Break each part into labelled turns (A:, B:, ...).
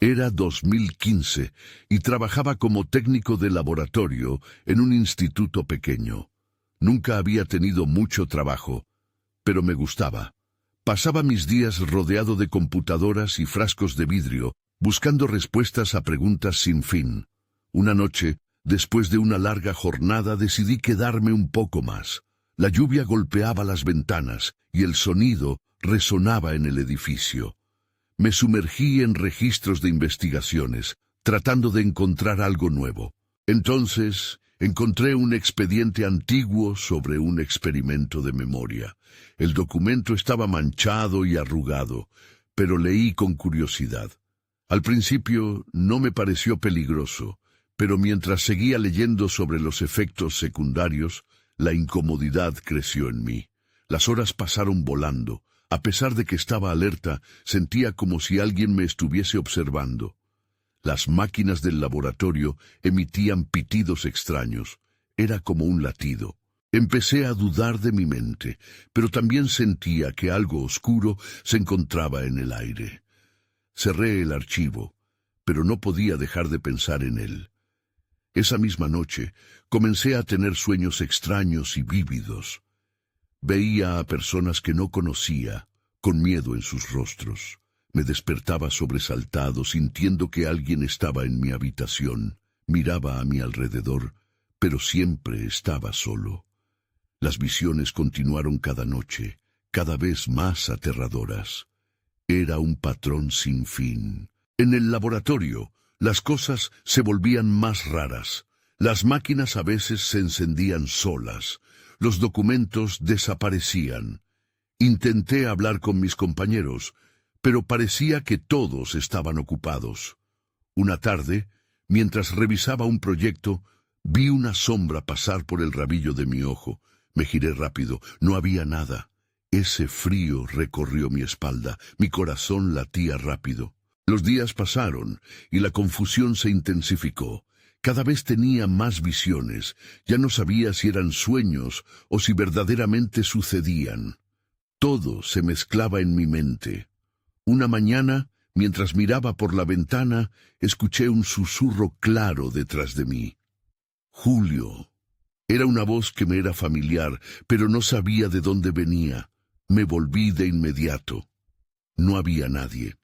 A: Era 2015 y trabajaba como técnico de laboratorio en un instituto pequeño. Nunca había tenido mucho trabajo, pero me gustaba. Pasaba mis días rodeado de computadoras y frascos de vidrio, buscando respuestas a preguntas sin fin. Una noche, después de una larga jornada, decidí quedarme un poco más. La lluvia golpeaba las ventanas y el sonido resonaba en el edificio. Me sumergí en registros de investigaciones, tratando de encontrar algo nuevo. Entonces, encontré un expediente antiguo sobre un experimento de memoria. El documento estaba manchado y arrugado, pero leí con curiosidad. Al principio no me pareció peligroso, pero mientras seguía leyendo sobre los efectos secundarios, la incomodidad creció en mí. Las horas pasaron volando. A pesar de que estaba alerta, sentía como si alguien me estuviese observando. Las máquinas del laboratorio emitían pitidos extraños. Era como un latido. Empecé a dudar de mi mente, pero también sentía que algo oscuro se encontraba en el aire. Cerré el archivo, pero no podía dejar de pensar en él. Esa misma noche, comencé a tener sueños extraños y vívidos. Veía a personas que no conocía, con miedo en sus rostros. Me despertaba sobresaltado, sintiendo que alguien estaba en mi habitación. Miraba a mi alrededor, pero siempre estaba solo. Las visiones continuaron cada noche, cada vez más aterradoras. Era un patrón sin fin. En el laboratorio, las cosas se volvían más raras. Las máquinas a veces se encendían solas. Los documentos desaparecían. Intenté hablar con mis compañeros, pero parecía que todos estaban ocupados. Una tarde, mientras revisaba un proyecto, vi una sombra pasar por el rabillo de mi ojo. Me giré rápido. No había nada. Ese frío recorrió mi espalda. Mi corazón latía rápido. Los días pasaron y la confusión se intensificó. Cada vez tenía más visiones. Ya no sabía si eran sueños o si verdaderamente sucedían. Todo se mezclaba en mi mente. Una mañana, mientras miraba por la ventana, escuché un susurro claro detrás de mí. Julio. Era una voz que me era familiar, pero no sabía de dónde venía. Me volví de inmediato. No había nadie.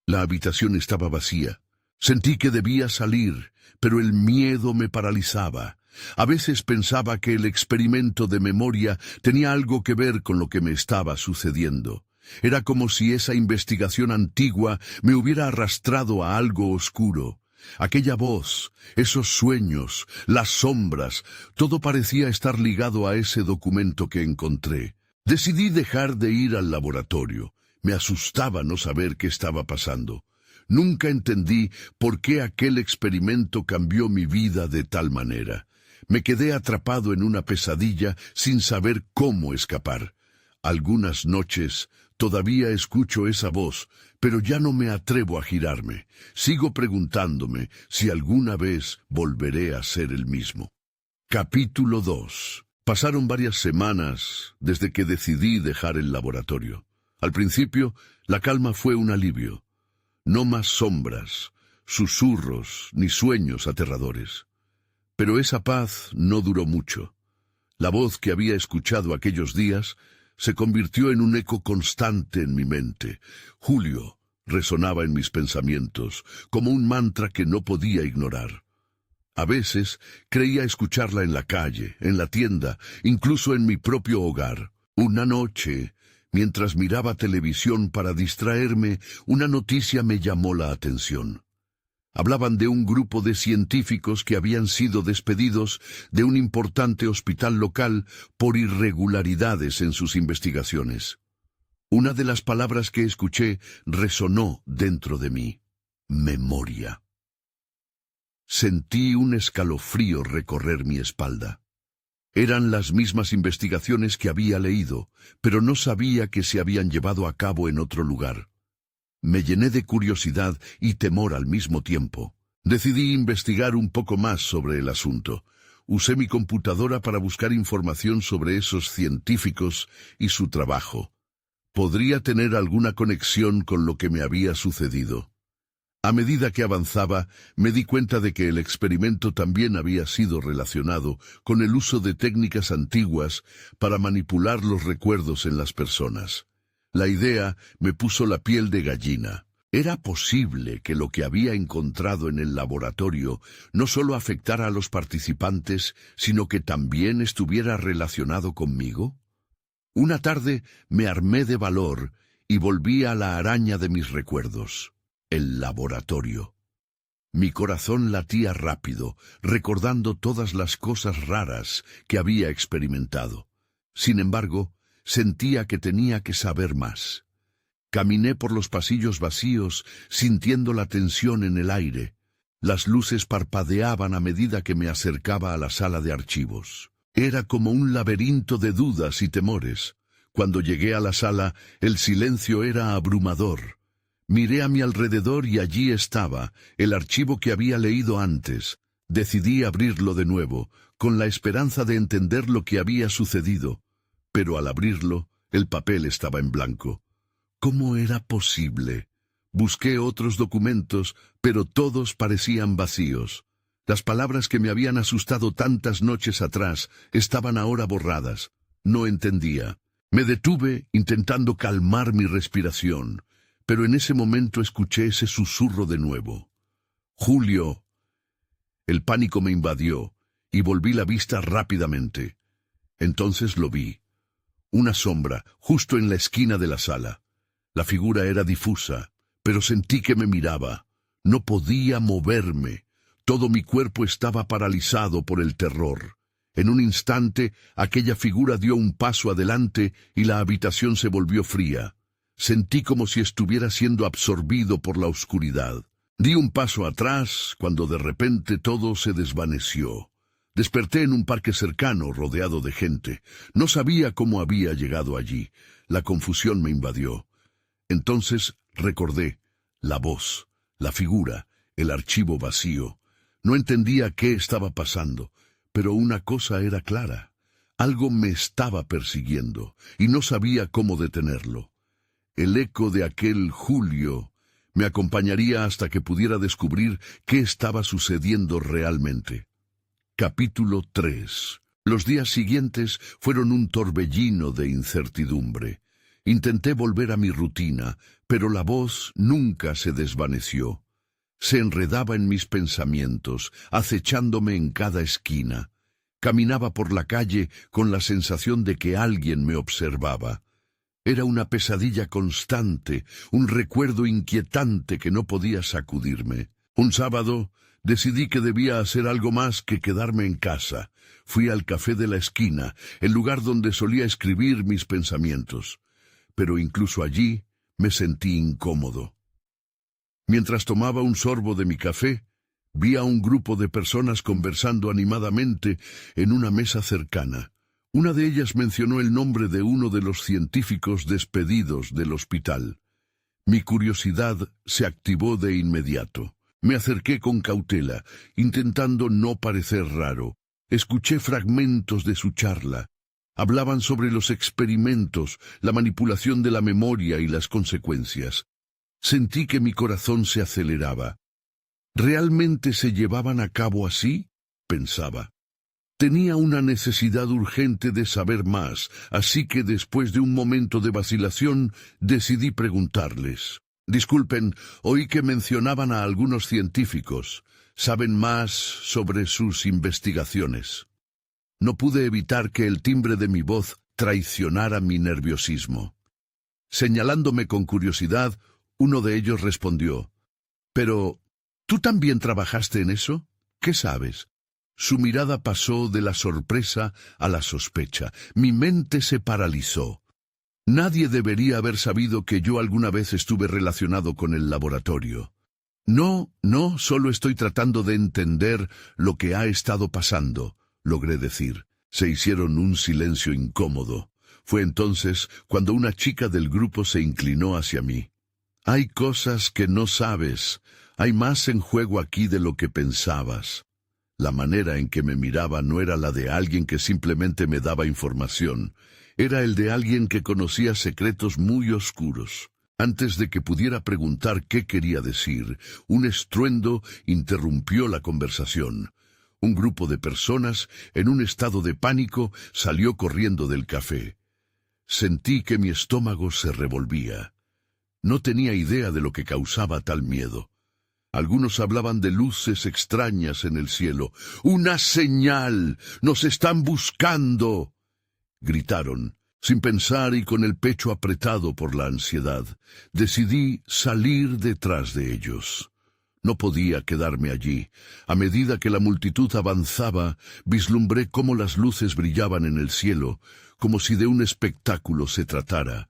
A: La habitación estaba vacía. Sentí que debía salir, pero el miedo me paralizaba. A veces pensaba que el experimento de memoria tenía algo que ver con lo que me estaba sucediendo. Era como si esa investigación antigua me hubiera arrastrado a algo oscuro. Aquella voz, esos sueños, las sombras, todo parecía estar ligado a ese documento que encontré. Decidí dejar de ir al laboratorio. Me asustaba no saber qué estaba pasando. Nunca entendí por qué aquel experimento cambió mi vida de tal manera. Me quedé atrapado en una pesadilla sin saber cómo escapar. Algunas noches todavía escucho esa voz, pero ya no me atrevo a girarme. Sigo preguntándome si alguna vez volveré a ser el mismo. Capítulo 2. Pasaron varias semanas desde que decidí dejar el laboratorio. Al principio, la calma fue un alivio. No más sombras, susurros ni sueños aterradores. Pero esa paz no duró mucho. La voz que había escuchado aquellos días se convirtió en un eco constante en mi mente. Julio resonaba en mis pensamientos, como un mantra que no podía ignorar. A veces creía escucharla en la calle, en la tienda, incluso en mi propio hogar. Una noche, mientras miraba televisión para distraerme, una noticia me llamó la atención. Hablaban de un grupo de científicos que habían sido despedidos de un importante hospital local por irregularidades en sus investigaciones. Una de las palabras que escuché resonó dentro de mí: memoria. Sentí un escalofrío recorrer mi espalda. Eran las mismas investigaciones que había leído, pero no sabía que se habían llevado a cabo en otro lugar. Me llené de curiosidad y temor al mismo tiempo. Decidí investigar un poco más sobre el asunto. Usé mi computadora para buscar información sobre esos científicos y su trabajo. Podría tener alguna conexión con lo que me había sucedido. A medida que avanzaba, me di cuenta de que el experimento también había sido relacionado con el uso de técnicas antiguas para manipular los recuerdos en las personas. La idea me puso la piel de gallina. ¿Era posible que lo que había encontrado en el laboratorio no solo afectara a los participantes, sino que también estuviera relacionado conmigo? Una tarde me armé de valor y volví a la araña de mis recuerdos. El laboratorio. Mi corazón latía rápido, recordando todas las cosas raras que había experimentado. Sin embargo, sentía que tenía que saber más. Caminé por los pasillos vacíos, sintiendo la tensión en el aire. Las luces parpadeaban a medida que me acercaba a la sala de archivos. Era como un laberinto de dudas y temores. Cuando llegué a la sala, el silencio era abrumador. Miré a mi alrededor y allí estaba, el archivo que había leído antes. Decidí abrirlo de nuevo, con la esperanza de entender lo que había sucedido. Pero al abrirlo, el papel estaba en blanco. ¿Cómo era posible? Busqué otros documentos, pero todos parecían vacíos. Las palabras que me habían asustado tantas noches atrás estaban ahora borradas. No entendía. Me detuve intentando calmar mi respiración. Pero en ese momento escuché ese susurro de nuevo. ¡Julio! El pánico me invadió y volví la vista rápidamente. Entonces lo vi. Una sombra, justo en la esquina de la sala. La figura era difusa, pero sentí que me miraba. No podía moverme. Todo mi cuerpo estaba paralizado por el terror. En un instante, aquella figura dio un paso adelante y la habitación se volvió fría. Sentí como si estuviera siendo absorbido por la oscuridad. Di un paso atrás cuando de repente todo se desvaneció. Desperté en un parque cercano, rodeado de gente. No sabía cómo había llegado allí. La confusión me invadió. Entonces recordé la voz, la figura, el archivo vacío. No entendía qué estaba pasando, pero una cosa era clara. Algo me estaba persiguiendo y no sabía cómo detenerlo. El eco de aquel Julio me acompañaría hasta que pudiera descubrir qué estaba sucediendo realmente. Capítulo 3. Los días siguientes fueron un torbellino de incertidumbre. Intenté volver a mi rutina, pero la voz nunca se desvaneció. Se enredaba en mis pensamientos, acechándome en cada esquina. Caminaba por la calle con la sensación de que alguien me observaba. Era una pesadilla constante, un recuerdo inquietante que no podía sacudirme. Un sábado decidí que debía hacer algo más que quedarme en casa. Fui al café de la esquina, el lugar donde solía escribir mis pensamientos. Pero incluso allí me sentí incómodo. Mientras tomaba un sorbo de mi café, vi a un grupo de personas conversando animadamente en una mesa cercana. Una de ellas mencionó el nombre de uno de los científicos despedidos del hospital. Mi curiosidad se activó de inmediato. Me acerqué con cautela, intentando no parecer raro. Escuché fragmentos de su charla. Hablaban sobre los experimentos, la manipulación de la memoria y las consecuencias. Sentí que mi corazón se aceleraba. ¿Realmente se llevaban a cabo así? Pensaba. Tenía una necesidad urgente de saber más, así que después de un momento de vacilación decidí preguntarles. Disculpen, oí que mencionaban a algunos científicos. ¿Saben más sobre sus investigaciones? No pude evitar que el timbre de mi voz traicionara mi nerviosismo. Señalándome con curiosidad, uno de ellos respondió. «Pero, ¿tú también trabajaste en eso? ¿Qué sabes?» Su mirada pasó de la sorpresa a la sospecha. Mi mente se paralizó. Nadie debería haber sabido que yo alguna vez estuve relacionado con el laboratorio. No, solo estoy tratando de entender lo que ha estado pasando, logré decir. Se hicieron un silencio incómodo. Fue entonces cuando una chica del grupo se inclinó hacia mí. Hay cosas que no sabes. Hay más en juego aquí de lo que pensabas. La manera en que me miraba no era la de alguien que simplemente me daba información. Era el de alguien que conocía secretos muy oscuros. Antes de que pudiera preguntar qué quería decir, un estruendo interrumpió la conversación. Un grupo de personas, en un estado de pánico, salió corriendo del café. Sentí que mi estómago se revolvía. No tenía idea de lo que causaba tal miedo. Algunos hablaban de luces extrañas en el cielo. ¡Una señal! ¡Nos están buscando!, gritaron. Sin pensar y con el pecho apretado por la ansiedad, decidí salir detrás de ellos. No podía quedarme allí. A medida que la multitud avanzaba, vislumbré cómo las luces brillaban en el cielo, como si de un espectáculo se tratara.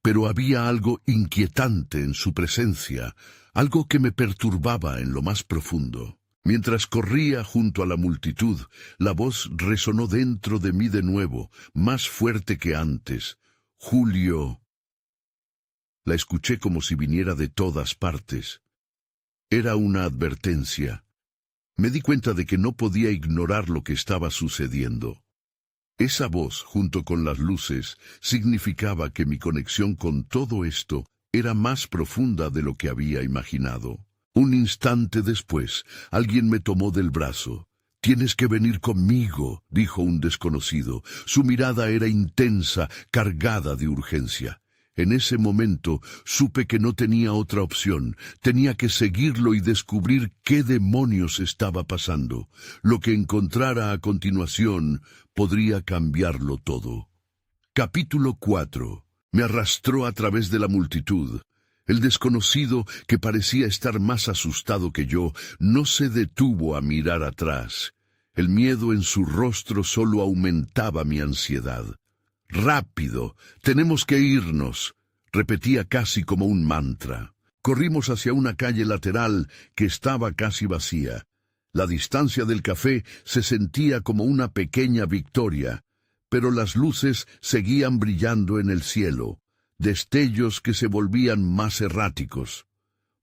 A: Pero había algo inquietante en su presencia, algo que me perturbaba en lo más profundo. Mientras corría junto a la multitud, la voz resonó dentro de mí de nuevo, más fuerte que antes. «Julio». La escuché como si viniera de todas partes. Era una advertencia. Me di cuenta de que no podía ignorar lo que estaba sucediendo. Esa voz, junto con las luces, significaba que mi conexión con todo esto era más profunda de lo que había imaginado. Un instante después, alguien me tomó del brazo. «Tienes que venir conmigo», dijo un desconocido. Su mirada era intensa, cargada de urgencia. En ese momento supe que no tenía otra opción. Tenía que seguirlo y descubrir qué demonios estaba pasando. Lo que encontrara a continuación podría cambiarlo todo. Capítulo 4. Me arrastró a través de la multitud. El desconocido, que parecía estar más asustado que yo, no se detuvo a mirar atrás. El miedo en su rostro solo aumentaba mi ansiedad. «Rápido, tenemos que irnos», repetía casi como un mantra. Corrimos hacia una calle lateral que estaba casi vacía. La distancia del café se sentía como una pequeña victoria, pero las luces seguían brillando en el cielo. Destellos que se volvían más erráticos.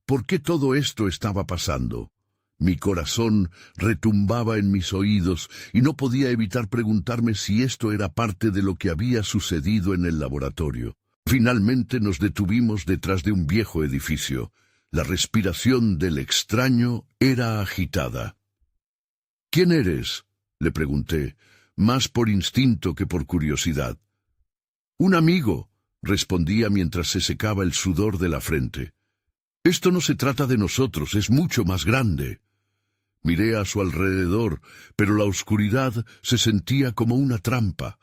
A: ¿Por qué todo esto estaba pasando? Mi corazón retumbaba en mis oídos y no podía evitar preguntarme si esto era parte de lo que había sucedido en el laboratorio. Finalmente nos detuvimos detrás de un viejo edificio. La respiración del extraño era agitada. «¿Quién eres?», le pregunté, más por instinto que por curiosidad. «Un amigo», respondía mientras se secaba el sudor de la frente. «Esto no se trata de nosotros, es mucho más grande». Miré a su alrededor, pero la oscuridad se sentía como una trampa,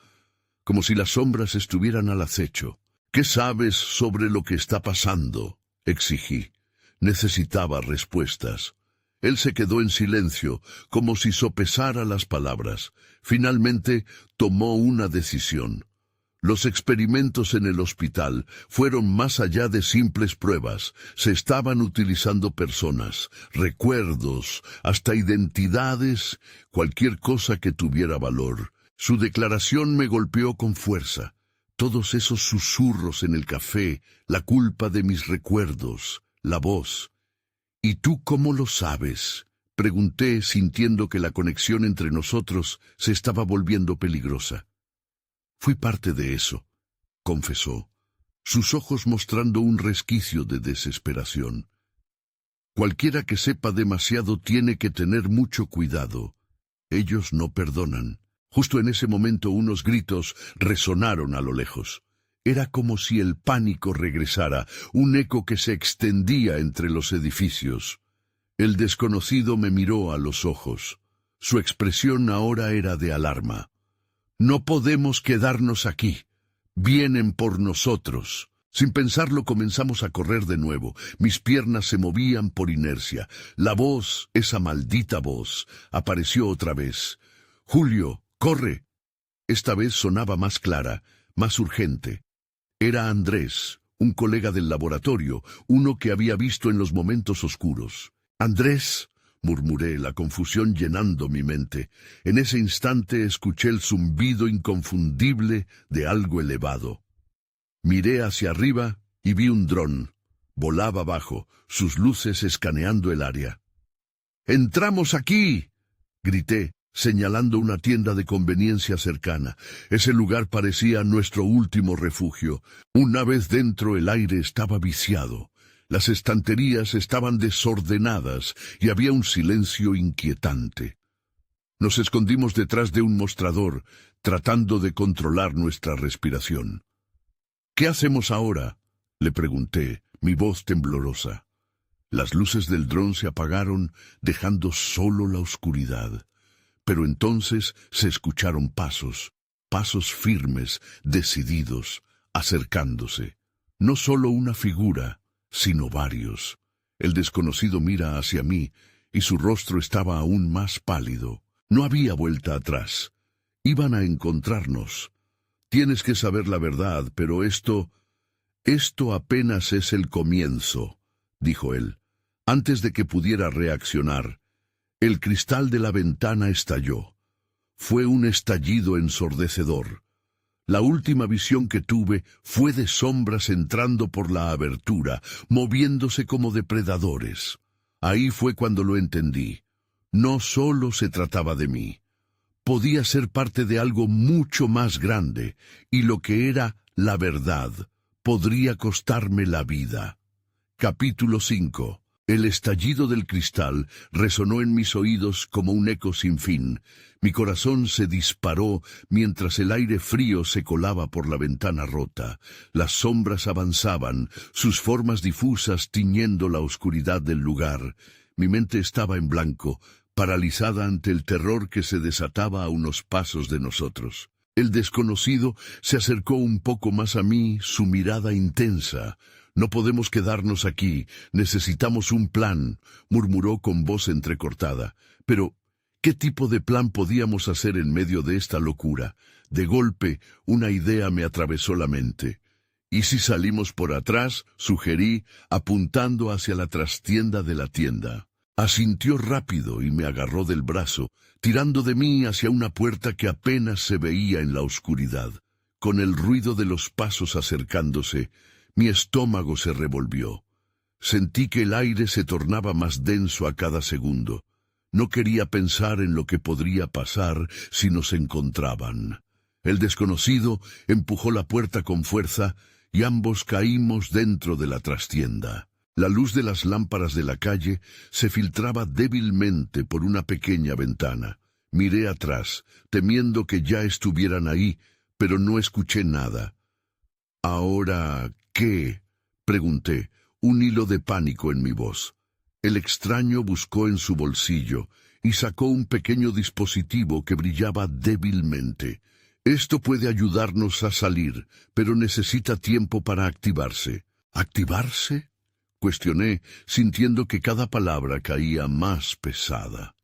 A: como si las sombras estuvieran al acecho. «¿Qué sabes sobre lo que está pasando?», exigí. Necesitaba respuestas. Él se quedó en silencio, como si sopesara las palabras. Finalmente tomó una decisión. Los experimentos en el hospital fueron más allá de simples pruebas. Se estaban utilizando personas, recuerdos, hasta identidades, cualquier cosa que tuviera valor. Su declaración me golpeó con fuerza. Todos esos susurros en el café, la culpa de mis recuerdos, la voz. «¿Y tú cómo lo sabes?», pregunté, sintiendo que la conexión entre nosotros se estaba volviendo peligrosa. «Fui parte de eso», confesó, sus ojos mostrando un resquicio de desesperación. «Cualquiera que sepa demasiado tiene que tener mucho cuidado. Ellos no perdonan». Justo en ese momento unos gritos resonaron a lo lejos. Era como si el pánico regresara, un eco que se extendía entre los edificios. El desconocido me miró a los ojos. Su expresión ahora era de alarma. «No podemos quedarnos aquí. Vienen por nosotros». Sin pensarlo comenzamos a correr de nuevo. Mis piernas se movían por inercia. La voz, esa maldita voz, apareció otra vez. «Julio, corre». Esta vez sonaba más clara, más urgente. Era Andrés, un colega del laboratorio, uno que había visto en los momentos oscuros. «Andrés», murmuré, la confusión llenando mi mente. En ese instante escuché el zumbido inconfundible de algo elevado. Miré hacia arriba y vi un dron. Volaba abajo, sus luces escaneando el área. «¡Entramos aquí!», grité, señalando una tienda de conveniencia cercana. Ese lugar parecía nuestro último refugio. Una vez dentro, el aire estaba viciado. Las estanterías estaban desordenadas y había un silencio inquietante. Nos escondimos detrás de un mostrador, tratando de controlar nuestra respiración. «¿Qué hacemos ahora?», le pregunté, mi voz temblorosa. Las luces del dron se apagaron, dejando solo la oscuridad. Pero entonces se escucharon pasos firmes, decididos, acercándose. No solo una figura, sino varios. El desconocido mira hacia mí, y su rostro estaba aún más pálido. No había vuelta atrás. Iban a encontrarnos. Tienes que saber la verdad, pero esto apenas es el comienzo, dijo él. Antes de que pudiera reaccionar, el cristal de la ventana estalló. Fue un estallido ensordecedor. La última visión que tuve fue de sombras entrando por la abertura, moviéndose como depredadores. Ahí fue cuando lo entendí. No solo se trataba de mí. Podía ser parte de algo mucho más grande, y lo que era la verdad podría costarme la vida. Capítulo 5. El estallido del cristal resonó en mis oídos como un eco sin fin. Mi corazón se disparó mientras el aire frío se colaba por la ventana rota. Las sombras avanzaban, sus formas difusas tiñendo la oscuridad del lugar. Mi mente estaba en blanco, paralizada ante el terror que se desataba a unos pasos de nosotros. El desconocido se acercó un poco más a mí, su mirada intensa. «No podemos quedarnos aquí, necesitamos un plan», murmuró con voz entrecortada. Pero, ¿qué tipo de plan podíamos hacer en medio de esta locura? De golpe, una idea me atravesó la mente. «¿Y si salimos por atrás?», sugerí, apuntando hacia la trastienda de la tienda. Asintió rápido y me agarró del brazo, tirando de mí hacia una puerta que apenas se veía en la oscuridad. Con el ruido de los pasos acercándose, mi estómago se revolvió. Sentí que el aire se tornaba más denso a cada segundo. No quería pensar en lo que podría pasar si nos encontraban. El desconocido empujó la puerta con fuerza y ambos caímos dentro de la trastienda. La luz de las lámparas de la calle se filtraba débilmente por una pequeña ventana. Miré atrás, temiendo que ya estuvieran ahí, pero no escuché nada. «¿Ahora qué?», pregunté, un hilo de pánico en mi voz. El extraño buscó en su bolsillo y sacó un pequeño dispositivo que brillaba débilmente. «Esto puede ayudarnos a salir, pero necesita tiempo para activarse». «¿Activarse?», cuestioné, sintiendo que cada palabra caía más pesada.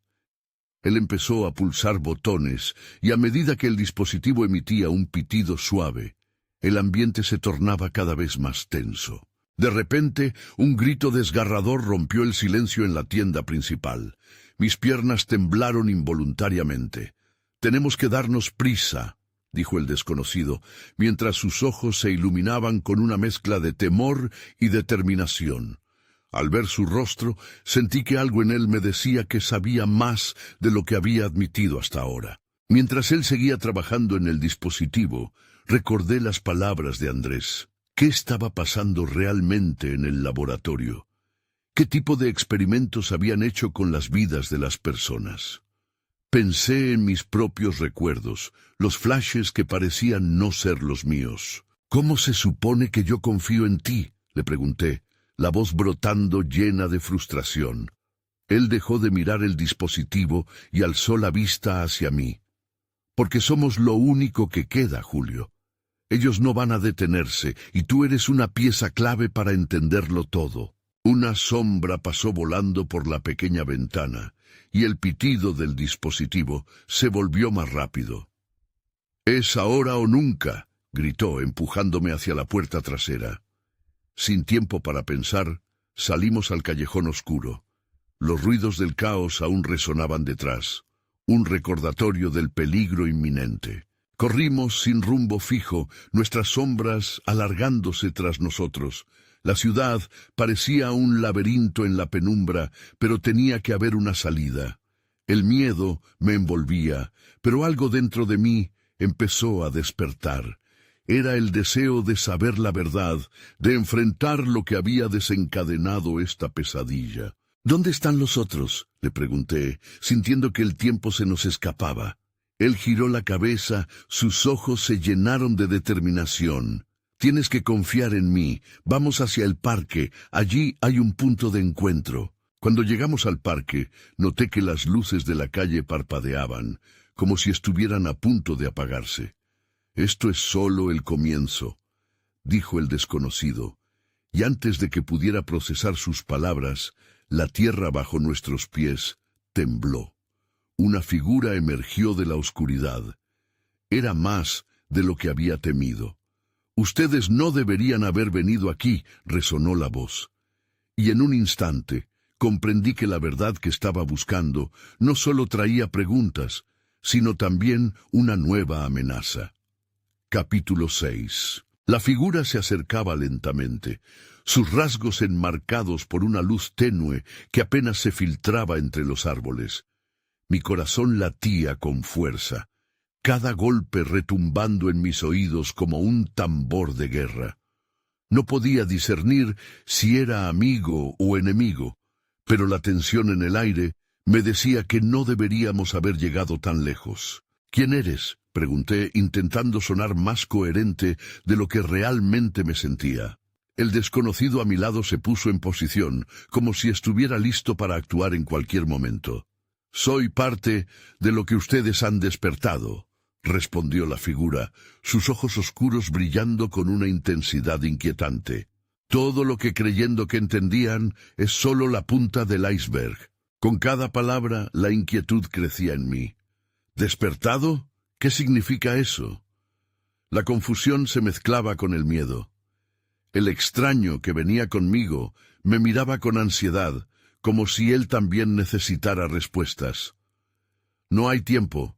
A: Él empezó a pulsar botones, y a medida que el dispositivo emitía un pitido suave, el ambiente se tornaba cada vez más tenso. De repente, un grito desgarrador rompió el silencio en la tienda principal. Mis piernas temblaron involuntariamente. «Tenemos que darnos prisa», dijo el desconocido, mientras sus ojos se iluminaban con una mezcla de temor y determinación. Al ver su rostro, sentí que algo en él me decía que sabía más de lo que había admitido hasta ahora. Mientras él seguía trabajando en el dispositivo, recordé las palabras de Andrés. ¿Qué estaba pasando realmente en el laboratorio? ¿Qué tipo de experimentos habían hecho con las vidas de las personas? Pensé en mis propios recuerdos, los flashes que parecían no ser los míos. «¿Cómo se supone que yo confío en ti?», le pregunté, la voz brotando llena de frustración. Él dejó de mirar el dispositivo y alzó la vista hacia mí. «Porque somos lo único que queda, Julio. Ellos no van a detenerse, y tú eres una pieza clave para entenderlo todo». Una sombra pasó volando por la pequeña ventana, y el pitido del dispositivo se volvió más rápido. «Es ahora o nunca», gritó, empujándome hacia la puerta trasera. Sin tiempo para pensar, salimos al callejón oscuro. Los ruidos del caos aún resonaban detrás, un recordatorio del peligro inminente. Corrimos sin rumbo fijo, nuestras sombras alargándose tras nosotros. La ciudad parecía un laberinto en la penumbra, pero tenía que haber una salida. El miedo me envolvía, pero algo dentro de mí empezó a despertar. Era el deseo de saber la verdad, de enfrentar lo que había desencadenado esta pesadilla. «¿Dónde están los otros?», le pregunté, sintiendo que el tiempo se nos escapaba. Él giró la cabeza, sus ojos se llenaron de determinación. «Tienes que confiar en mí. Vamos hacia el parque. Allí hay un punto de encuentro». Cuando llegamos al parque, noté que las luces de la calle parpadeaban, como si estuvieran a punto de apagarse. «Esto es solo el comienzo», dijo el desconocido, y antes de que pudiera procesar sus palabras, la tierra bajo nuestros pies tembló. Una figura emergió de la oscuridad. Era más de lo que había temido. «Ustedes no deberían haber venido aquí», resonó la voz. Y en un instante comprendí que la verdad que estaba buscando no solo traía preguntas, sino también una nueva amenaza. Capítulo 6. La figura se acercaba lentamente, sus rasgos enmarcados por una luz tenue que apenas se filtraba entre los árboles. Mi corazón latía con fuerza, cada golpe retumbando en mis oídos como un tambor de guerra. No podía discernir si era amigo o enemigo, pero la tensión en el aire me decía que no deberíamos haber llegado tan lejos. «¿Quién eres?», pregunté, intentando sonar más coherente de lo que realmente me sentía. El desconocido a mi lado se puso en posición, como si estuviera listo para actuar en cualquier momento. «Soy parte de lo que ustedes han despertado», respondió la figura, sus ojos oscuros brillando con una intensidad inquietante. «Todo lo que creyendo que entendían es solo la punta del iceberg». Con cada palabra la inquietud crecía en mí. «¿Despertado? ¿Qué significa eso?». La confusión se mezclaba con el miedo. El extraño que venía conmigo me miraba con ansiedad, como si él también necesitara respuestas. «No hay tiempo.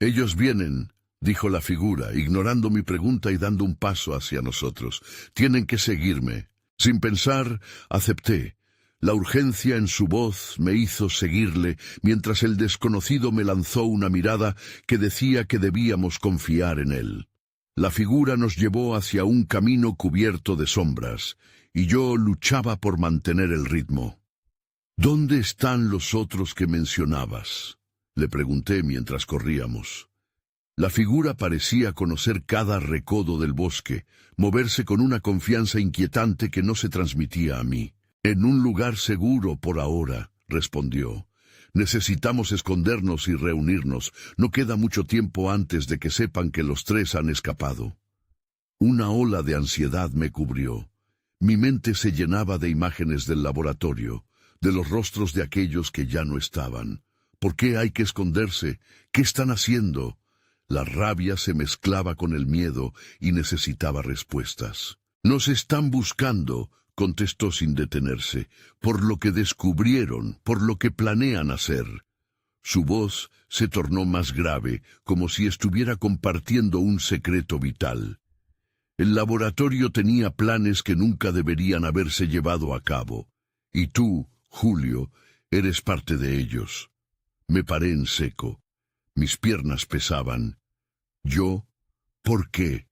A: Ellos vienen», dijo la figura, ignorando mi pregunta y dando un paso hacia nosotros. «Tienen que seguirme». Sin pensar, acepté. La urgencia en su voz me hizo seguirle, mientras el desconocido me lanzó una mirada que decía que debíamos confiar en él. La figura nos llevó hacia un camino cubierto de sombras, y yo luchaba por mantener el ritmo. «¿Dónde están los otros que mencionabas?», le pregunté mientras corríamos. La figura parecía conocer cada recodo del bosque, moverse con una confianza inquietante que no se transmitía a mí. «En un lugar seguro por ahora», respondió. «Necesitamos escondernos y reunirnos. No queda mucho tiempo antes de que sepan que los tres han escapado». Una ola de ansiedad me cubrió. Mi mente se llenaba de imágenes del laboratorio, de los rostros de aquellos que ya no estaban. ¿Por qué hay que esconderse? ¿Qué están haciendo? La rabia se mezclaba con el miedo y necesitaba respuestas. «Nos están buscando», contestó sin detenerse, «por lo que descubrieron, por lo que planean hacer». Su voz se tornó más grave, como si estuviera compartiendo un secreto vital. «El laboratorio tenía planes que nunca deberían haberse llevado a cabo. Y tú, Julio, eres parte de ellos». Me paré en seco. Mis piernas pesaban. «¿Yo? ¿Por qué?».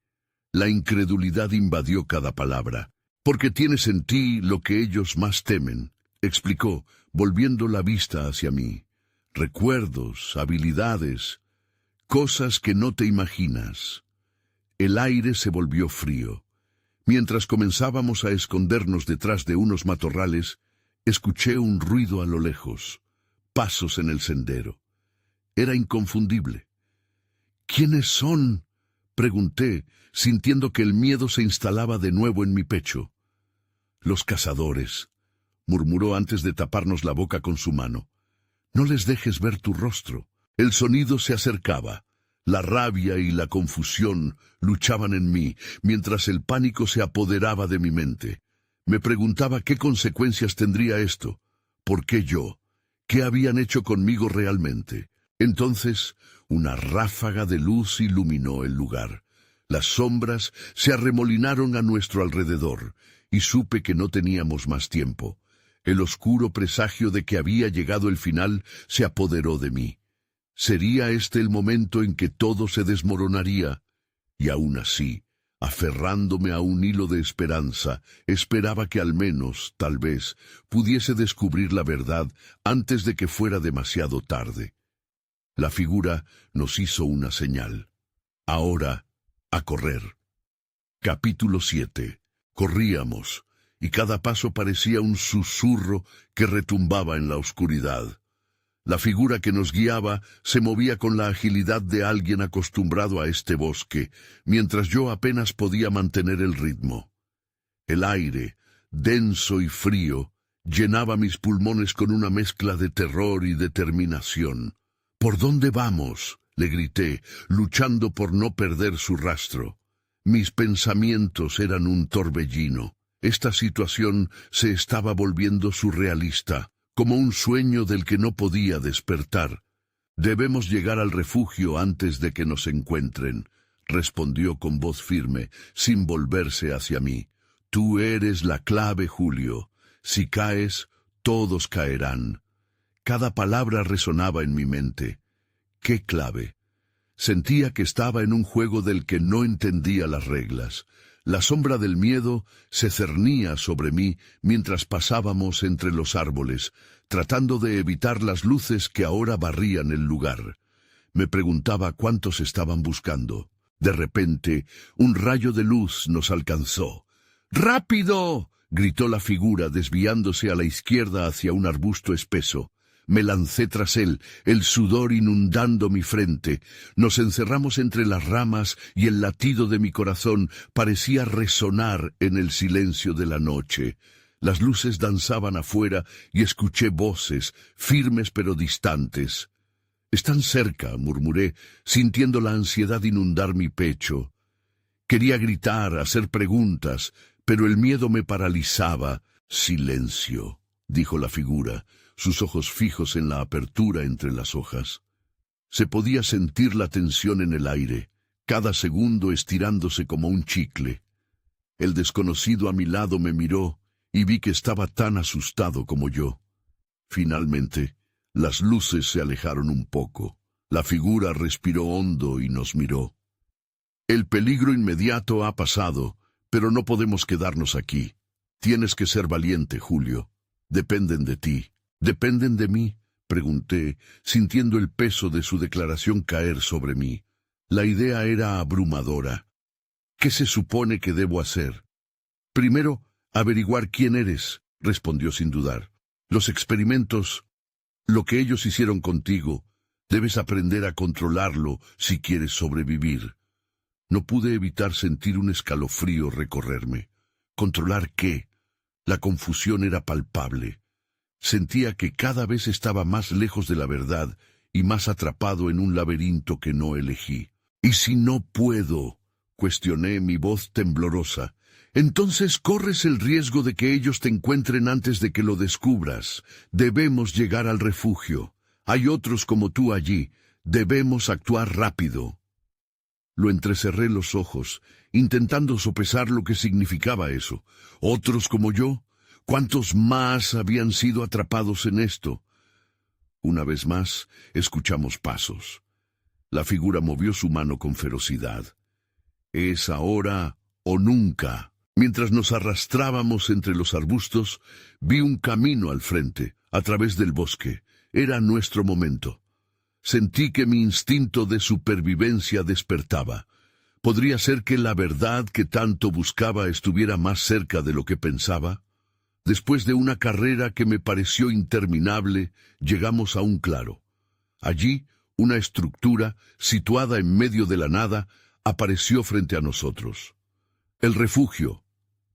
A: La incredulidad invadió cada palabra. «Porque tienes en ti lo que ellos más temen», explicó, volviendo la vista hacia mí. «Recuerdos, habilidades, cosas que no te imaginas». El aire se volvió frío. Mientras comenzábamos a escondernos detrás de unos matorrales, escuché un ruido a lo lejos, pasos en el sendero. Era inconfundible. «¿Quiénes son?», pregunté, sintiendo que el miedo se instalaba de nuevo en mi pecho. «Los cazadores», murmuró antes de taparnos la boca con su mano. «No les dejes ver tu rostro». El sonido se acercaba. La rabia y la confusión luchaban en mí, mientras el pánico se apoderaba de mi mente. Me preguntaba qué consecuencias tendría esto. ¿Por qué yo? ¿Qué habían hecho conmigo realmente? Entonces, una ráfaga de luz iluminó el lugar. Las sombras se arremolinaron a nuestro alrededor, y supe que no teníamos más tiempo. El oscuro presagio de que había llegado el final se apoderó de mí. ¿Sería este el momento en que todo se desmoronaría? Y aún así, aferrándome a un hilo de esperanza, esperaba que al menos, tal vez, pudiese descubrir la verdad antes de que fuera demasiado tarde. La figura nos hizo una señal. Ahora, a correr. Capítulo 7. Corríamos, y cada paso parecía un susurro que retumbaba en la oscuridad. La figura que nos guiaba se movía con la agilidad de alguien acostumbrado a este bosque, mientras yo apenas podía mantener el ritmo. El aire, denso y frío, llenaba mis pulmones con una mezcla de terror y determinación. «¿Por dónde vamos?», le grité, luchando por no perder su rastro. Mis pensamientos eran un torbellino. Esta situación se estaba volviendo surrealista, como un sueño del que no podía despertar. «Debemos llegar al refugio antes de que nos encuentren», respondió con voz firme, sin volverse hacia mí. «Tú eres la clave, Julio. Si caes, todos caerán». Cada palabra resonaba en mi mente. ¿Qué clave? Sentía que estaba en un juego del que no entendía las reglas. La sombra del miedo se cernía sobre mí mientras pasábamos entre los árboles, tratando de evitar las luces que ahora barrían el lugar. Me preguntaba cuántos estaban buscando. De repente, un rayo de luz nos alcanzó. «¡Rápido!», gritó la figura, desviándose a la izquierda hacia un arbusto espeso. Me lancé tras él, el sudor inundando mi frente. Nos encerramos entre las ramas y el latido de mi corazón parecía resonar en el silencio de la noche. Las luces danzaban afuera y escuché voces, firmes pero distantes. «Están cerca», murmuré, sintiendo la ansiedad inundar mi pecho. Quería gritar, hacer preguntas, pero el miedo me paralizaba. «Silencio», dijo la figura, sus ojos fijos en la apertura entre las hojas. Se podía sentir la tensión en el aire, cada segundo estirándose como un chicle. El desconocido a mi lado me miró y vi que estaba tan asustado como yo. Finalmente, las luces se alejaron un poco. La figura respiró hondo y nos miró. «El peligro inmediato ha pasado, pero no podemos quedarnos aquí. Tienes que ser valiente, Julio. Dependen de ti». «¿Dependen de mí?», pregunté, sintiendo el peso de su declaración caer sobre mí. La idea era abrumadora. «¿Qué se supone que debo hacer?». «Primero, averiguar quién eres», respondió sin dudar. «Los experimentos, lo que ellos hicieron contigo, debes aprender a controlarlo si quieres sobrevivir». No pude evitar sentir un escalofrío recorrerme. ¿Controlar qué? La confusión era palpable. Sentía que cada vez estaba más lejos de la verdad y más atrapado en un laberinto que no elegí. «¿Y si no puedo?», cuestioné, mi voz temblorosa. «Entonces corres el riesgo de que ellos te encuentren antes de que lo descubras. Debemos llegar al refugio. Hay otros como tú allí. Debemos actuar rápido». Lo entrecerré los ojos, intentando sopesar lo que significaba eso. ¿Otros como yo? ¿Cuántos más habían sido atrapados en esto? Una vez más, escuchamos pasos. La figura movió su mano con ferocidad. «Es ahora o nunca». Mientras nos arrastrábamos entre los arbustos, vi un camino al frente, a través del bosque. Era nuestro momento. Sentí que mi instinto de supervivencia despertaba. ¿Podría ser que la verdad que tanto buscaba estuviera más cerca de lo que pensaba? Después de una carrera que me pareció interminable, llegamos a un claro. Allí, una estructura, situada en medio de la nada, apareció frente a nosotros. «El refugio»,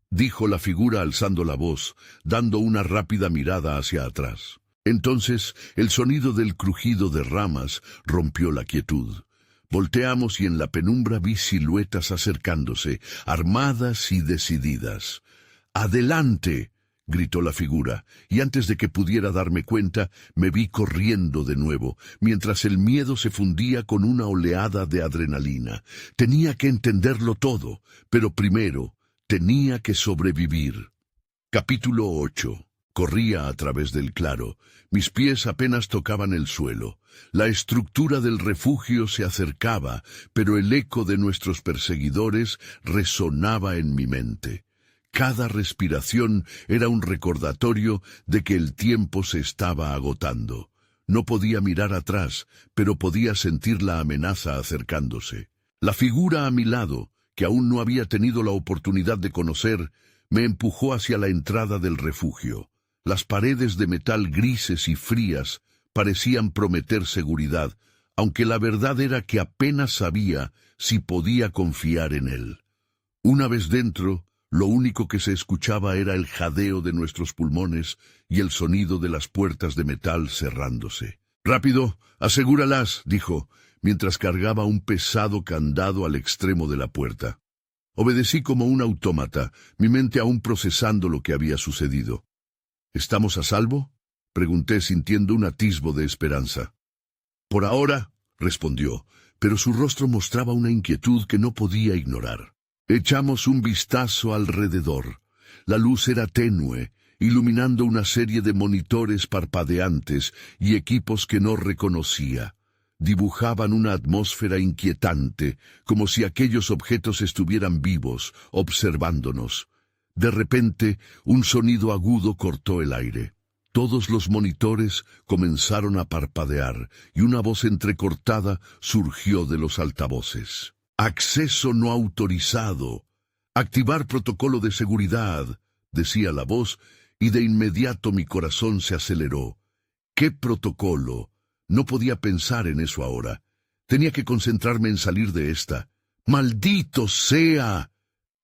A: dijo la figura alzando la voz, dando una rápida mirada hacia atrás. Entonces, el sonido del crujido de ramas rompió la quietud. Volteamos y en la penumbra vi siluetas acercándose, armadas y decididas. «¡Adelante!», gritó la figura, y antes de que pudiera darme cuenta, me vi corriendo de nuevo, mientras el miedo se fundía con una oleada de adrenalina. Tenía que entenderlo todo, pero primero tenía que sobrevivir. Capítulo 8. Corría a través del claro. Mis pies apenas tocaban el suelo. La estructura del refugio se acercaba, pero el eco de nuestros perseguidores resonaba en mi mente. Cada respiración era un recordatorio de que el tiempo se estaba agotando. No podía mirar atrás, pero podía sentir la amenaza acercándose. La figura a mi lado, que aún no había tenido la oportunidad de conocer, me empujó hacia la entrada del refugio. Las paredes de metal grises y frías parecían prometer seguridad, aunque la verdad era que apenas sabía si podía confiar en él. Una vez dentro, lo único que se escuchaba era el jadeo de nuestros pulmones y el sonido de las puertas de metal cerrándose. «¡Rápido! ¡Asegúralas!», dijo, mientras cargaba un pesado candado al extremo de la puerta. Obedecí como un autómata, mi mente aún procesando lo que había sucedido. «¿Estamos a salvo?», pregunté sintiendo un atisbo de esperanza. «Por ahora», respondió, pero su rostro mostraba una inquietud que no podía ignorar. Echamos un vistazo alrededor. La luz era tenue, iluminando una serie de monitores parpadeantes y equipos que no reconocía. Dibujaban una atmósfera inquietante, como si aquellos objetos estuvieran vivos, observándonos. De repente, un sonido agudo cortó el aire. Todos los monitores comenzaron a parpadear y una voz entrecortada surgió de los altavoces. «Acceso no autorizado. Activar protocolo de seguridad», decía la voz, y de inmediato mi corazón se aceleró. ¿Qué protocolo? No podía pensar en eso ahora. Tenía que concentrarme en salir de esta. «¡Maldito sea!»,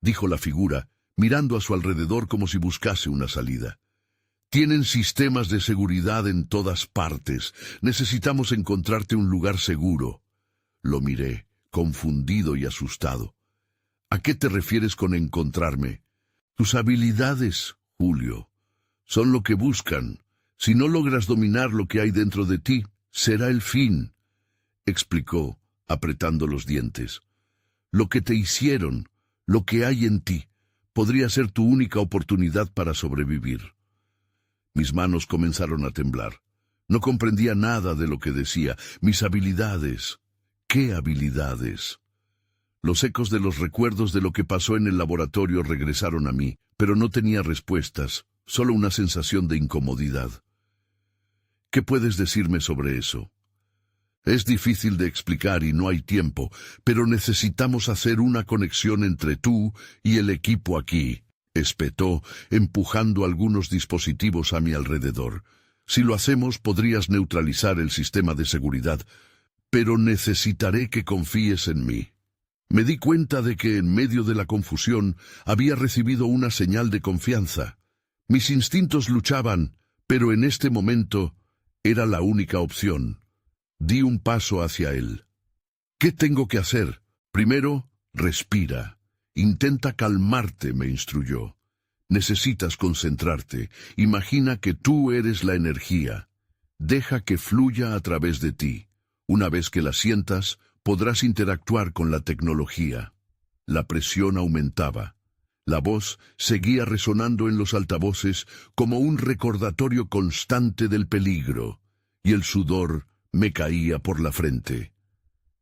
A: dijo la figura, mirando a su alrededor como si buscase una salida. «Tienen sistemas de seguridad en todas partes. Necesitamos encontrarte un lugar seguro». Lo miré, confundido y asustado. «¿A qué te refieres con encontrarme?» «Tus habilidades, Julio, son lo que buscan. Si no logras dominar lo que hay dentro de ti, será el fin», explicó, apretando los dientes. «Lo que te hicieron, lo que hay en ti, podría ser tu única oportunidad para sobrevivir». Mis manos comenzaron a temblar. No comprendía nada de lo que decía. Mis habilidades. ¿Qué habilidades? Los ecos de los recuerdos de lo que pasó en el laboratorio regresaron a mí, pero no tenía respuestas, solo una sensación de incomodidad. ¿Qué puedes decirme sobre eso? Es difícil de explicar y no hay tiempo, pero necesitamos hacer una conexión entre tú y el equipo aquí, espetó, empujando algunos dispositivos a mi alrededor. Si lo hacemos, podrías neutralizar el sistema de seguridad, pero necesitaré que confíes en mí. Me di cuenta de que en medio de la confusión había recibido una señal de confianza. Mis instintos luchaban, pero en este momento era la única opción. Di un paso hacia él. ¿Qué tengo que hacer? Primero, respira. Intenta calmarte, me instruyó. Necesitas concentrarte. Imagina que tú eres la energía. Deja que fluya a través de ti. Una vez que la sientas, podrás interactuar con la tecnología. La presión aumentaba. La voz seguía resonando en los altavoces como un recordatorio constante del peligro, y el sudor me caía por la frente.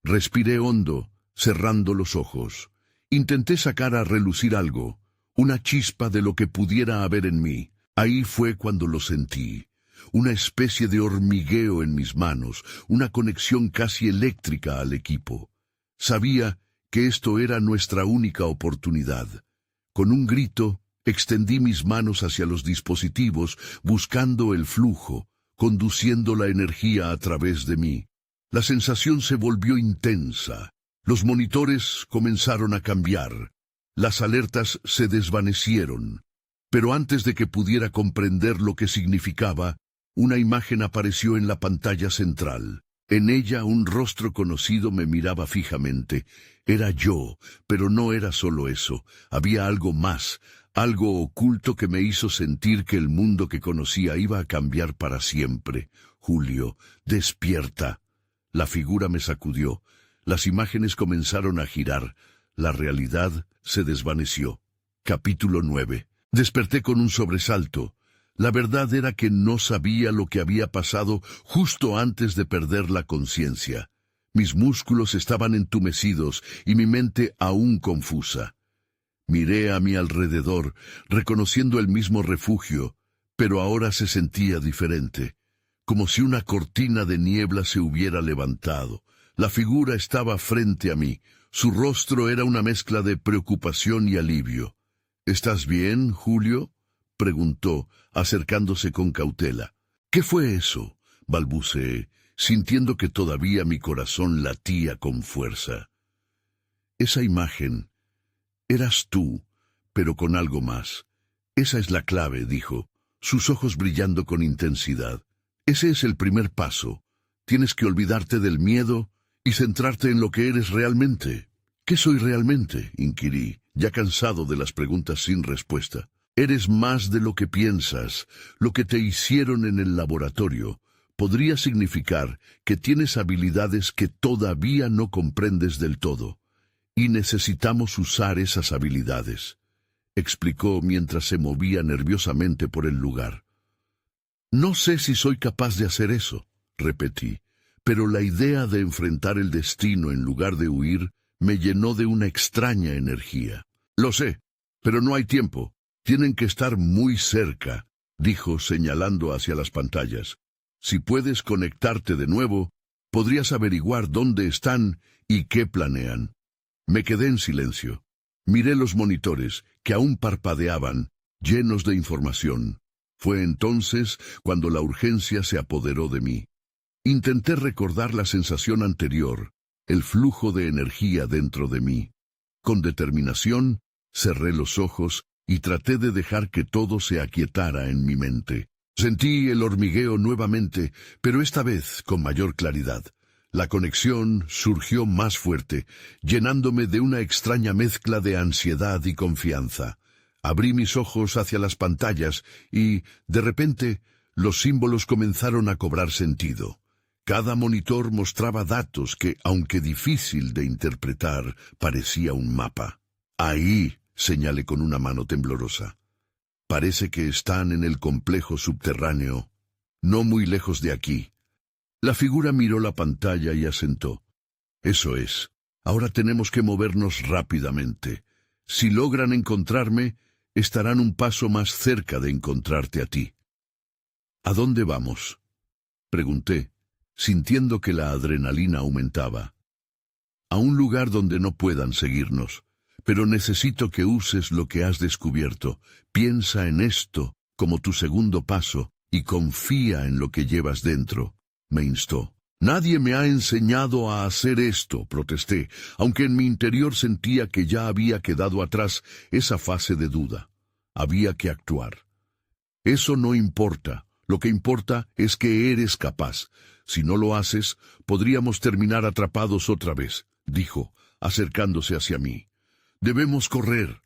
A: Respiré hondo, cerrando los ojos. Intenté sacar a relucir algo, una chispa de lo que pudiera haber en mí. Ahí fue cuando lo sentí. Una especie de hormigueo en mis manos, una conexión casi eléctrica al equipo. Sabía que esto era nuestra única oportunidad. Con un grito, extendí mis manos hacia los dispositivos, buscando el flujo, conduciendo la energía a través de mí. La sensación se volvió intensa. Los monitores comenzaron a cambiar. Las alertas se desvanecieron. Pero antes de que pudiera comprender lo que significaba, una imagen apareció en la pantalla central. En ella un rostro conocido me miraba fijamente. Era yo, pero no era solo eso. Había algo más, algo oculto que me hizo sentir que el mundo que conocía iba a cambiar para siempre. Julio, despierta. La figura me sacudió. Las imágenes comenzaron a girar. La realidad se desvaneció. Capítulo 9. Desperté con un sobresalto. La verdad era que no sabía lo que había pasado justo antes de perder la conciencia. Mis músculos estaban entumecidos y mi mente aún confusa. Miré a mi alrededor, reconociendo el mismo refugio, pero ahora se sentía diferente, como si una cortina de niebla se hubiera levantado. La figura estaba frente a mí. Su rostro era una mezcla de preocupación y alivio. —¿Estás bien, Julio? —preguntó, acercándose con cautela. —¿Qué fue eso? —balbuceé, sintiendo que todavía mi corazón latía con fuerza. Esa imagen, eras tú, pero con algo más. Esa es la clave —dijo, sus ojos brillando con intensidad. Ese es el primer paso. Tienes que olvidarte del miedo y centrarte en lo que eres realmente. —¿Qué soy realmente? —inquirí, ya cansado de las preguntas sin respuesta. Eres más de lo que piensas. Lo que te hicieron en el laboratorio podría significar que tienes habilidades que todavía no comprendes del todo, y necesitamos usar esas habilidades —explicó mientras se movía nerviosamente por el lugar. —No sé si soy capaz de hacer eso —repetí—, pero la idea de enfrentar el destino en lugar de huir me llenó de una extraña energía. —Lo sé, pero no hay tiempo. Tienen que estar muy cerca —dijo señalando hacia las pantallas. Si puedes conectarte de nuevo, podrías averiguar dónde están y qué planean. Me quedé en silencio. Miré los monitores, que aún parpadeaban, llenos de información. Fue entonces cuando la urgencia se apoderó de mí. Intenté recordar la sensación anterior, el flujo de energía dentro de mí. Con determinación, cerré los ojos y traté de dejar que todo se aquietara en mi mente. Sentí el hormigueo nuevamente, pero esta vez con mayor claridad. La conexión surgió más fuerte, llenándome de una extraña mezcla de ansiedad y confianza. Abrí mis ojos hacia las pantallas y, de repente, los símbolos comenzaron a cobrar sentido. Cada monitor mostraba datos que, aunque difícil de interpretar, parecía un mapa. Ahí, señalé con una mano temblorosa. Parece que están en el complejo subterráneo, no muy lejos de aquí. La figura miró la pantalla y asentó. Eso es. Ahora tenemos que movernos rápidamente. Si logran encontrarme, estarán un paso más cerca de encontrarte a ti. ¿A dónde vamos?, pregunté, sintiendo que la adrenalina aumentaba. A un lugar donde no puedan seguirnos. Pero necesito que uses lo que has descubierto. Piensa en esto como tu segundo paso y confía en lo que llevas dentro, me instó. Nadie me ha enseñado a hacer esto, protesté, aunque en mi interior sentía que ya había quedado atrás esa fase de duda. Había que actuar. Eso no importa. Lo que importa es que eres capaz. Si no lo haces, podríamos terminar atrapados otra vez, dijo, acercándose hacia mí. Debemos correr.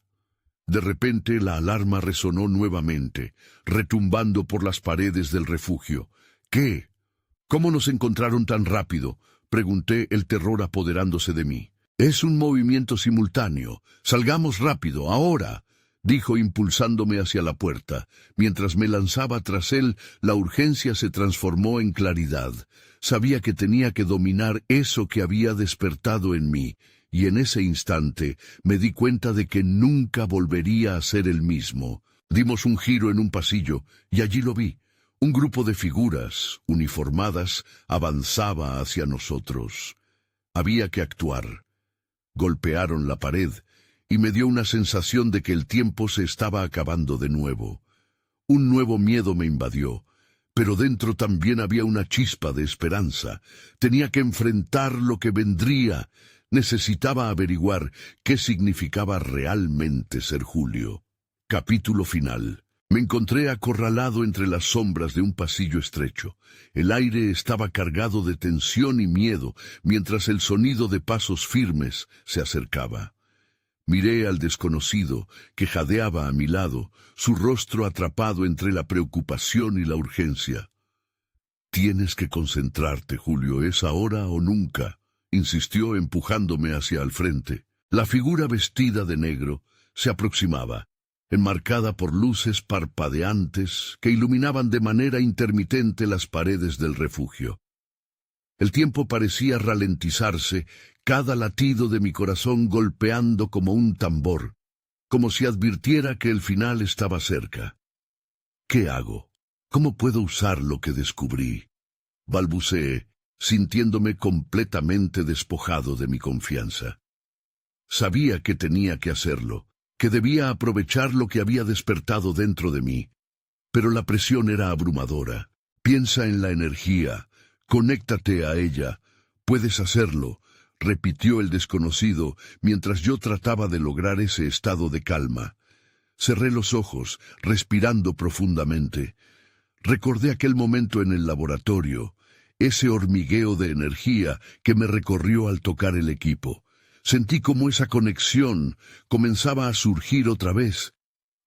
A: De repente la alarma resonó nuevamente, retumbando por las paredes del refugio. ¿Qué? ¿Cómo nos encontraron tan rápido?, pregunté, el terror apoderándose de mí. Es un movimiento simultáneo. Salgamos rápido, ahora, dijo impulsándome hacia la puerta. Mientras me lanzaba tras él, la urgencia se transformó en claridad. Sabía que tenía que dominar eso que había despertado en mí, y en ese instante me di cuenta de que nunca volvería a ser el mismo. Dimos un giro en un pasillo, y allí lo vi. Un grupo de figuras, uniformadas, avanzaba hacia nosotros. Había que actuar. Golpearon la pared, y me dio una sensación de que el tiempo se estaba acabando de nuevo. Un nuevo miedo me invadió, pero dentro también había una chispa de esperanza. Tenía que enfrentar lo que vendría. Necesitaba averiguar qué significaba realmente ser Julio. Capítulo final. Me encontré acorralado entre las sombras de un pasillo estrecho. El aire estaba cargado de tensión y miedo, mientras el sonido de pasos firmes se acercaba. Miré al desconocido, que jadeaba a mi lado, su rostro atrapado entre la preocupación y la urgencia. «Tienes que concentrarte, Julio, es ahora o nunca», insistió empujándome hacia el frente. La figura vestida de negro se aproximaba. enmarcada por luces parpadeantes que iluminaban de manera intermitente las paredes del refugio. El tiempo parecía ralentizarse, cada latido de mi corazón golpeando como un tambor, como si advirtiera que el final estaba cerca. ¿Qué hago? ¿Cómo puedo usar lo que descubrí? Balbuceé, sintiéndome completamente despojado de mi confianza. Sabía que tenía que hacerlo, que debía aprovechar lo que había despertado dentro de mí. Pero la presión era abrumadora. Piensa en la energía, conéctate a ella, puedes hacerlo, repitió el desconocido mientras yo trataba de lograr ese estado de calma. Cerré los ojos, respirando profundamente. Recordé aquel momento en el laboratorio, ese hormigueo de energía que me recorrió al tocar el equipo. Sentí como esa conexión comenzaba a surgir otra vez,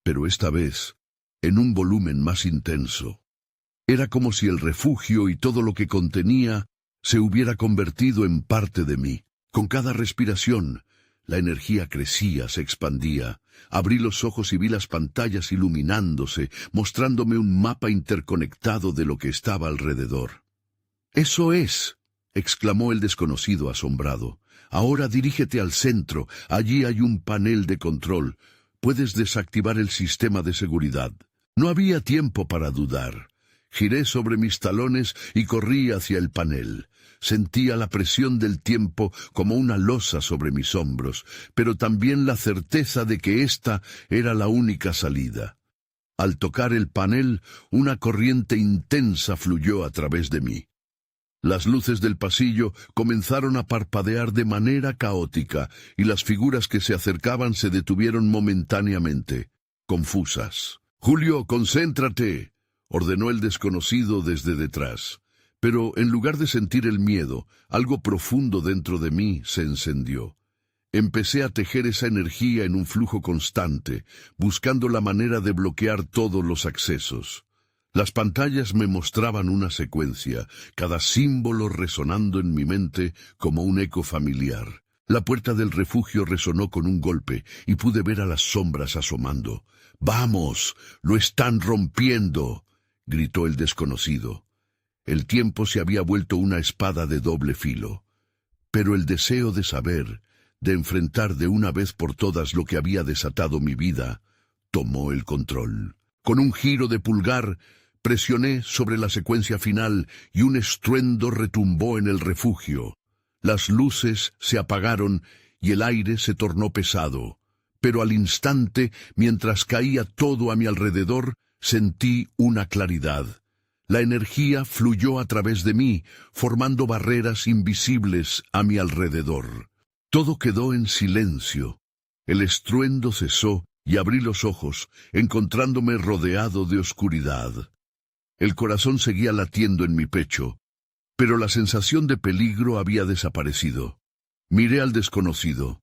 A: pero esta vez en un volumen más intenso. Era como si el refugio y todo lo que contenía se hubiera convertido en parte de mí. Con cada respiración, la energía crecía, se expandía. Abrí los ojos y vi las pantallas iluminándose, mostrándome un mapa interconectado de lo que estaba alrededor. «¡Eso es!», exclamó el desconocido asombrado. «Ahora dirígete al centro, allí hay un panel de control. Puedes desactivar el sistema de seguridad». No había tiempo para dudar. Giré sobre mis talones y corrí hacia el panel. Sentía la presión del tiempo como una losa sobre mis hombros, pero también la certeza de que esta era la única salida. Al tocar el panel, una corriente intensa fluyó a través de mí. Las luces del pasillo comenzaron a parpadear de manera caótica, y las figuras que se acercaban se detuvieron momentáneamente, confusas. «Julio, concéntrate», ordenó el desconocido desde detrás. Pero en lugar de sentir el miedo, algo profundo dentro de mí se encendió. Empecé a tejer esa energía en un flujo constante, buscando la manera de bloquear todos los accesos. Las pantallas me mostraban una secuencia, cada símbolo resonando en mi mente como un eco familiar. La puerta del refugio resonó con un golpe y pude ver a las sombras asomando. «¡Vamos! ¡Lo están rompiendo!», gritó el desconocido. El tiempo se había vuelto una espada de doble filo. Pero el deseo de saber, de enfrentar de una vez por todas lo que había desatado mi vida, tomó el control. Con un giro de pulgar, presioné sobre la secuencia final y un estruendo retumbó en el refugio. Las luces se apagaron y el aire se tornó pesado. Pero al instante, mientras caía todo a mi alrededor, sentí una claridad. La energía fluyó a través de mí, formando barreras invisibles a mi alrededor. Todo quedó en silencio. El estruendo cesó y abrí los ojos, encontrándome rodeado de oscuridad. El corazón seguía latiendo en mi pecho, pero la sensación de peligro había desaparecido. Miré al desconocido.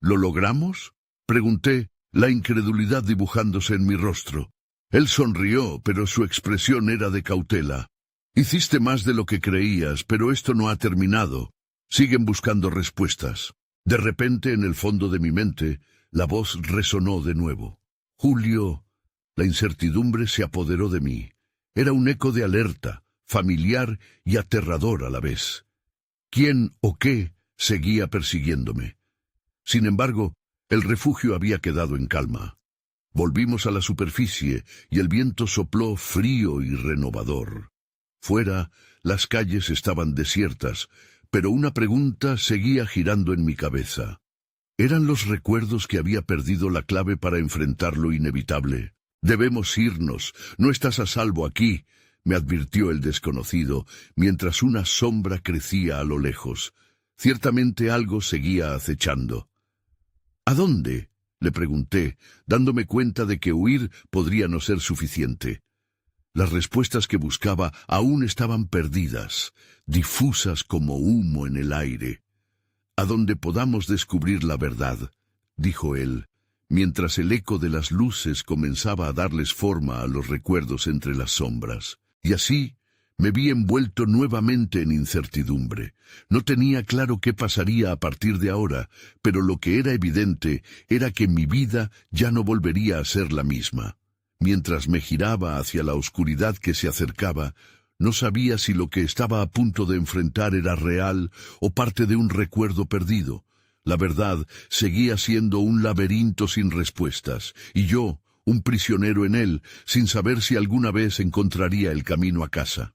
A: «¿Lo logramos?», pregunté, la incredulidad dibujándose en mi rostro. Él sonrió, pero su expresión era de cautela. «Hiciste más de lo que creías, pero esto no ha terminado. Siguen buscando respuestas». De repente, en el fondo de mi mente, la voz resonó de nuevo. «Julio». La incertidumbre se apoderó de mí. Era un eco de alerta, familiar y aterrador a la vez. ¿Quién o qué seguía persiguiéndome? Sin embargo, el refugio había quedado en calma. Volvimos a la superficie y el viento sopló frío y renovador. Fuera, las calles estaban desiertas, pero una pregunta seguía girando en mi cabeza. ¿Eran los recuerdos que había perdido la clave para enfrentar lo inevitable? «Debemos irnos, no estás a salvo aquí», me advirtió el desconocido, mientras una sombra crecía a lo lejos. Ciertamente algo seguía acechando. «¿A dónde?», le pregunté, dándome cuenta de que huir podría no ser suficiente. Las respuestas que buscaba aún estaban perdidas, difusas como humo en el aire. «A donde podamos descubrir la verdad», dijo él, mientras el eco de las luces comenzaba a darles forma a los recuerdos entre las sombras. Y así Me vi envuelto nuevamente en incertidumbre. No tenía claro qué pasaría a partir de ahora, pero lo que era evidente era que mi vida ya no volvería a ser la misma. Mientras me giraba hacia la oscuridad que se acercaba, no sabía si lo que estaba a punto de enfrentar era real o parte de un recuerdo perdido. La verdad seguía siendo un laberinto sin respuestas, y yo, un prisionero en él, sin saber si alguna vez encontraría el camino a casa.